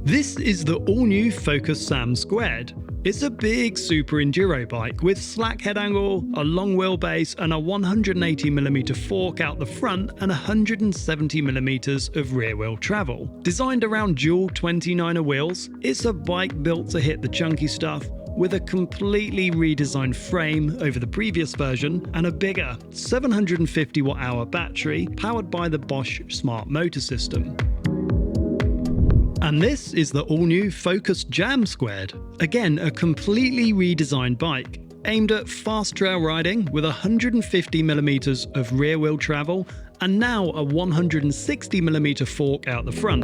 This is the all-new Focus Sam2. It's a big super enduro bike with slack head angle, a long wheelbase and a 180mm fork out the front and 170mm of rear wheel travel. Designed around dual 29er wheels, it's a bike built to hit the chunky stuff with a completely redesigned frame over the previous version and a bigger 750 watt-hour battery powered by the Bosch smart motor system. And this is the all-new Focus Jam2. Again, a completely redesigned bike, aimed at fast trail riding with 150mm of rear wheel travel and now a 160mm fork out the front.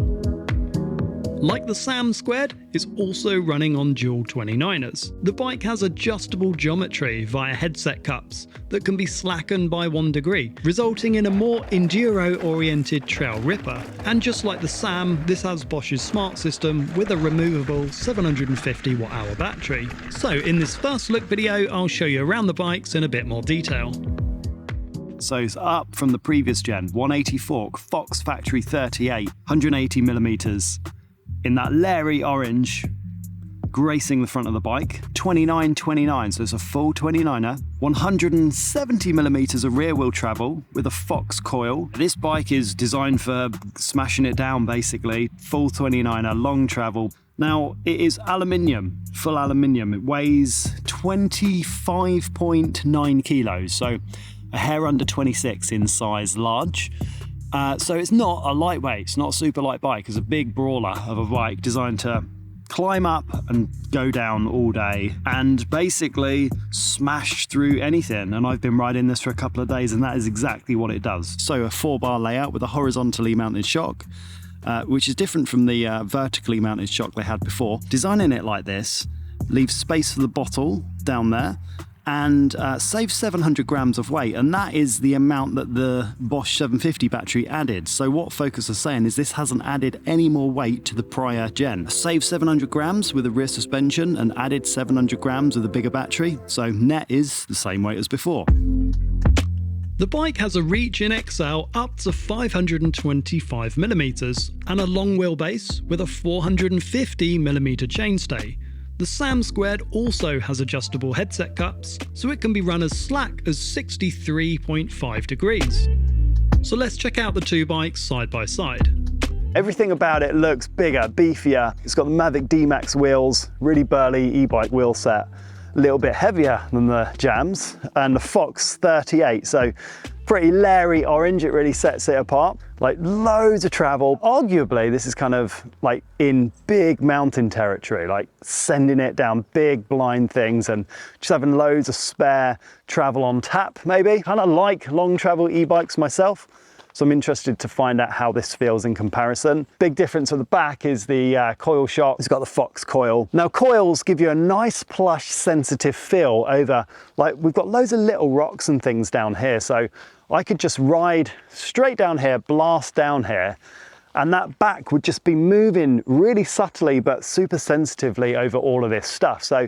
Like the Sam2, it's also running on dual 29ers. The bike has adjustable geometry via headset cups that can be slackened by 1 degree, resulting in a more enduro-oriented trail ripper. And just like the Sam, this has Bosch's smart system with a removable 750 watt-hour battery. So in this first look video, I'll show you around the bikes in a bit more detail. So it's up from the previous gen, 180 fork, Fox Factory 38, 180mm. In that leery orange, gracing the front of the bike. 29, so it's a full 29er. 170mm of rear wheel travel with a Fox coil. This bike is designed for smashing it down basically. Full 29er, long travel. Now, it is aluminium, full aluminium. It weighs 25.9 kilos, so a hair under 26 in size large. So it's not a lightweight, it's not a super light bike. It's a big brawler of a bike designed to climb up and go down all day and basically smash through anything. And I've been riding this for a couple of days and that is exactly what it does. So a 4-bar layout with a horizontally mounted shock, which is different from the vertically mounted shock they had before. Designing it like this leaves space for the bottle down there and saves 700 grams of weight, and that is the amount that the Bosch 750 battery added. So what Focus are saying is this hasn't added any more weight to the prior gen. Saved 700 grams with a rear suspension and added 700 grams with a bigger battery, so net is the same weight as before. The bike has a reach in XL up to 525mm and a long wheelbase with a 450mm chainstay. The Sam2 also has adjustable headset cups, so it can be run as slack as 63.5 degrees. So let's check out the two bikes side by side. Everything about it looks bigger, beefier. It's got the Mavic D-Max wheels, really burly e-bike wheel set, a little bit heavier than the Jams, and the Fox 38, so pretty leery orange. It really sets it apart. Like loads of travel. Arguably, this is kind of like in big mountain territory, like sending it down big blind things and just having loads of spare travel on tap, maybe. Kind of like long travel e-bikes myself. So I'm interested to find out how this feels in comparison. Big difference at the back is the coil shock. It's got the Fox coil. Now coils give you a nice plush sensitive feel over, like we've got loads of little rocks and things down here. So I could just ride straight down here, blast down here, and that back would just be moving really subtly but super sensitively over all of this stuff. So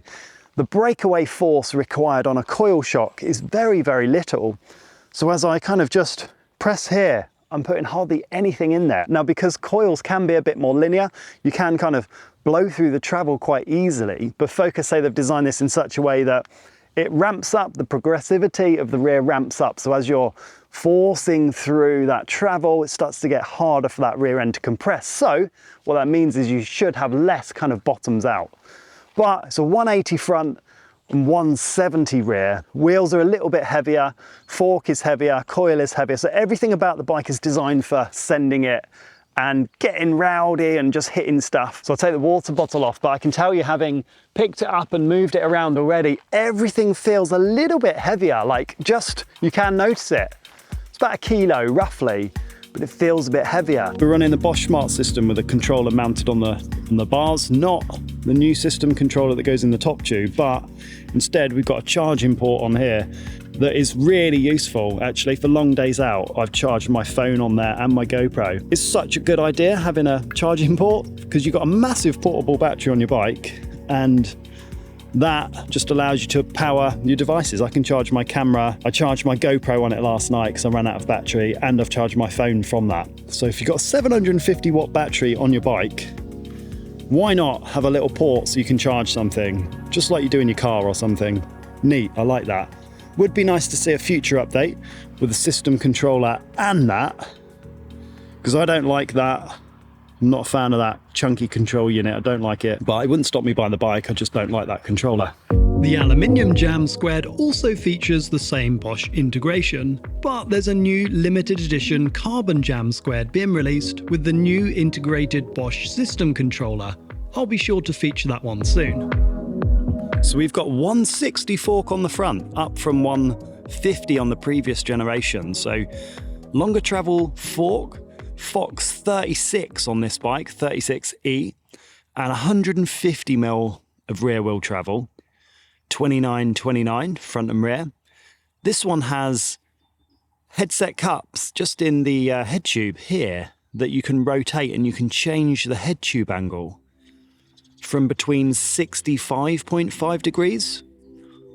the breakaway force required on a coil shock is very, very little. So as I kind of just press here, I'm putting hardly anything in there. Now, because coils can be a bit more linear, you can kind of blow through the travel quite easily, but Focus say they've designed this in such a way that it ramps up, the progressivity of the rear ramps up. So as you're forcing through that travel, it starts to get harder for that rear end to compress. So what that means is you should have less kind of bottoms out. But it's a 180 front and 170 rear. Wheels are a little bit heavier, fork is heavier, coil is heavier. So everything about the bike is designed for sending it and getting rowdy and just hitting stuff. So I'll take the water bottle off, but I can tell you, having picked it up and moved it around already, everything feels a little bit heavier, like just, you can notice it. It's about 1 kilo roughly, but it feels a bit heavier. We're running the Bosch Smart system with a controller mounted on the bars, not the new system controller that goes in the top tube, but instead we've got a charging port on here that is really useful actually for long days out. I've charged my phone on there and my GoPro. It's such a good idea having a charging port because you've got a massive portable battery on your bike and that just allows you to power your devices. I can charge my camera. I charged my GoPro on it last night because I ran out of battery, and I've charged my phone from that. So if you've got a 750 watt battery on your bike, Why not have a little port so you can charge something, just like you do in your car or something? Neat, I like that. Would be nice to see a future update with the system controller and that, because I don't like that. I'm not a fan of that chunky control unit, I don't like it, but it wouldn't stop me buying the bike, I just don't like that controller. The aluminium Jam2 also features the same Bosch integration, but there's a new limited edition carbon Jam2 being released with the new integrated Bosch system controller. I'll be sure to feature that one soon. So we've got 160 fork on the front, up from 150 on the previous generation. So longer travel fork, Fox 36 on this bike, 36E, and 150mm of rear wheel travel, 29 front and rear. This one has headset cups just in the head tube here that you can rotate, and you can change the head tube angle from between 65.5 degrees,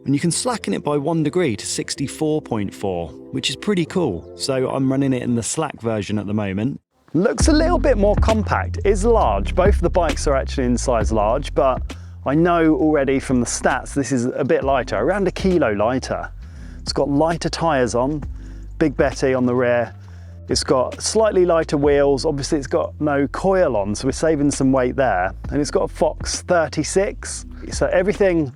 and you can slacken it by 1 degree to 64.4, which is pretty cool. So I'm running it in the slack version at the moment. Looks a little bit more compact, is large. Both of the bikes are actually in size large, but I know already from the stats this is a bit lighter, around 1 kilo lighter. It's got lighter tyres on, Big Betty on the rear. It's got slightly lighter wheels. Obviously it's got no coil on, so we're saving some weight there. And it's got a Fox 36. So everything,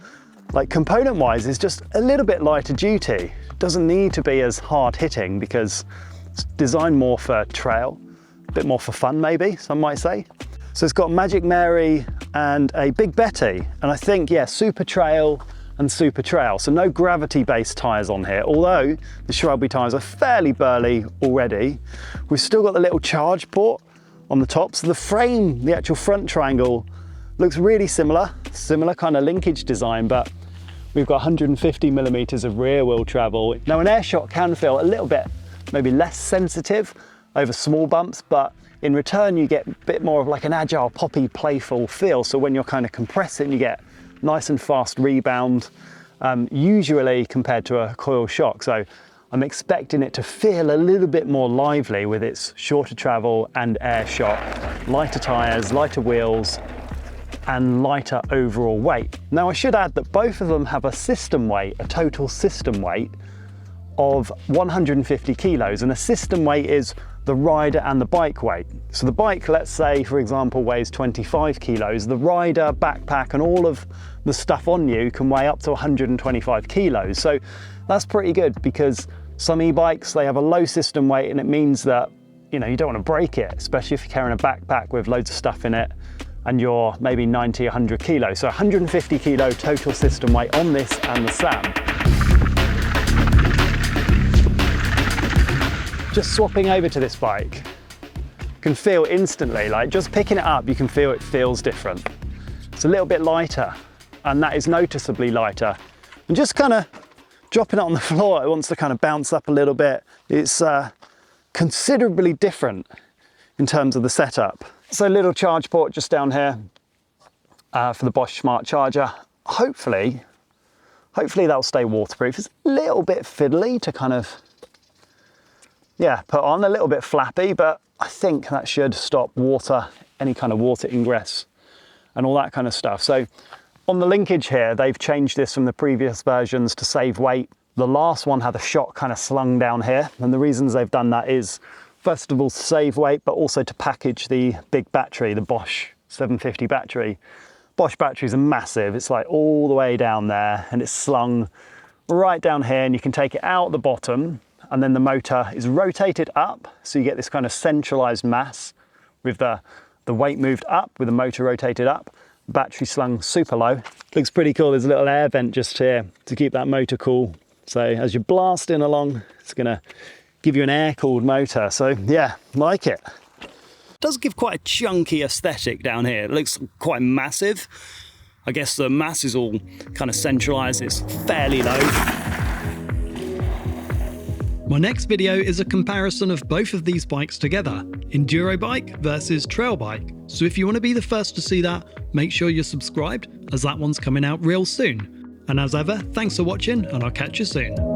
like component wise, is just a little bit lighter duty. It doesn't need to be as hard hitting because it's designed more for trail, a bit more for fun maybe, some might say. So it's got Magic Mary and a Big Betty. And I think, yeah, Super Trail and Super Trail. So no gravity-based tyres on here, although the Shrubby tyres are fairly burly already. We've still got the little charge port on the top. So the frame, the actual front triangle, looks really similar kind of linkage design, but we've got 150mm of rear wheel travel. Now an Airshot can feel a little bit maybe less sensitive over small bumps, but in return you get a bit more of like an agile, poppy, playful feel. So when you're kind of compressing, you get nice and fast rebound, usually compared to a coil shock. So I'm expecting it to feel a little bit more lively with its shorter travel and air shock, lighter tyres, lighter wheels, and lighter overall weight. Now I should add that both of them have a system weight, a total system weight of 150 kilos, and a system weight is the rider and the bike weight. So the bike, let's say for example, weighs 25 kilos, the rider, backpack and all of the stuff on you can weigh up to 125 kilos. So that's pretty good, because some e-bikes, they have a low system weight, and it means that, you know, you don't want to break it, especially if you're carrying a backpack with loads of stuff in it and you're maybe 90, 100 kilos. So 150 kilo total system weight on this and the Sam. Just swapping over to this bike, you can feel instantly, like just picking it up, you can feel it feels different. It's a little bit lighter, and that is noticeably lighter. And just kind of dropping it on the floor, it wants to kind of bounce up a little bit. It's considerably different in terms of the setup. So little charge port just down here for the Bosch Smart Charger. Hopefully that'll stay waterproof. It's a little bit fiddly to kind of, yeah, put on, a little bit flappy, but I think that should stop water, any kind of water ingress and all that kind of stuff. So on the linkage here, they've changed this from the previous versions to save weight. The last one had a shock kind of slung down here, and the reasons they've done that is, first of all, to save weight, but also to package the big battery, the Bosch 750 battery. Bosch batteries are massive. It's like all the way down there, and it's slung right down here, and you can take it out the bottom, and then the motor is rotated up, so you get this kind of centralized mass with the weight moved up, with the motor rotated up, battery slung super low. Looks pretty cool. There's a little air vent just here to keep that motor cool. So as you're blasting along, it's gonna give you an air-cooled motor. So yeah, like it. Does give quite a chunky aesthetic down here. It looks quite massive. I guess the mass is all kind of centralized. It's fairly low. My next video is a comparison of both of these bikes together, enduro bike versus trail bike. So if you want to be the first to see that, make sure you're subscribed, as that one's coming out real soon. And as ever, thanks for watching, and I'll catch you soon.